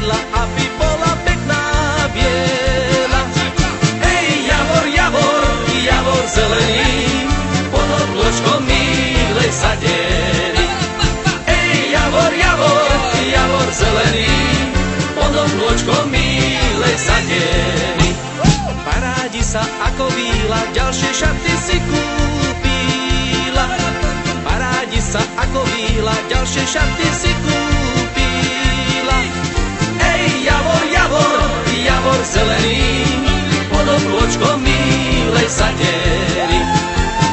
krídla, aby bola pekná biela. Hej, javor, javor, javor zelený, pod oblôčkom milej sadený. Hej, javor, javor, javor zelený, pod oblôčkom milej sadený. Parádi sa ako víla, ďalšie šaty si kúpila. Parádi sa ako víla, ďalšie šaty si kúpila. Ej, javor, javor, javor zelený, pod oblôčkom milej sadený.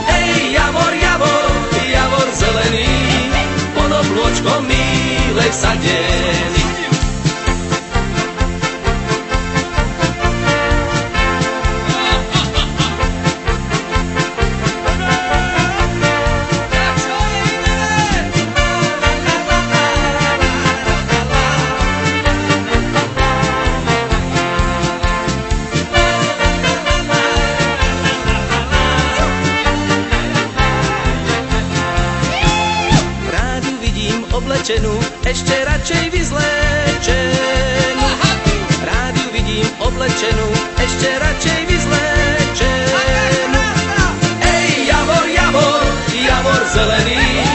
Ej, javor, javor, javor zelený, pod oblôčkom milej sadený. Oblečenú, ešte radšej vyzlečenú. Rád ju vidím oblečenú, ešte radšej vyzlečenú. Ej, javor, javor, javor zelený,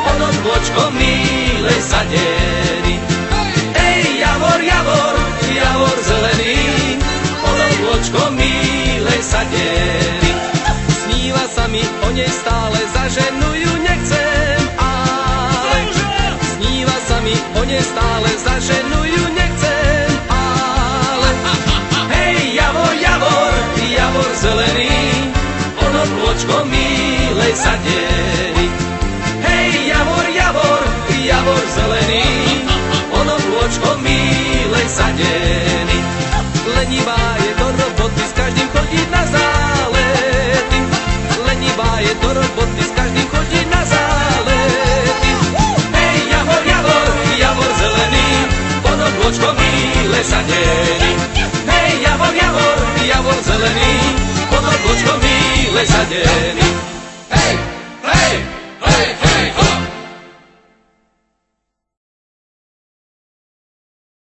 pod oblôčkom milej sadený. Ej, javor, javor, javor zelený, pod oblôčkom milej sadený. Sníva sa mi o nej stále, za ženu ju nechcem, o nej stále, za ženu ju nechcem, ale hej, javor, javor, javor zelený, pod oblôčkom milej sadený. Hej, javor, javor, javor zelený, pod oblôčkom milej sadený. Lenivá je do roboty, s každým chodiť na zálety. Lenivá je do roboty, s každým chodiť na zálety. Hej, javor, javor, javor zelený, pod oblôčkom milej sadený. Hej, javor, javor, javor zelený, pod oblôčkom milej sadený.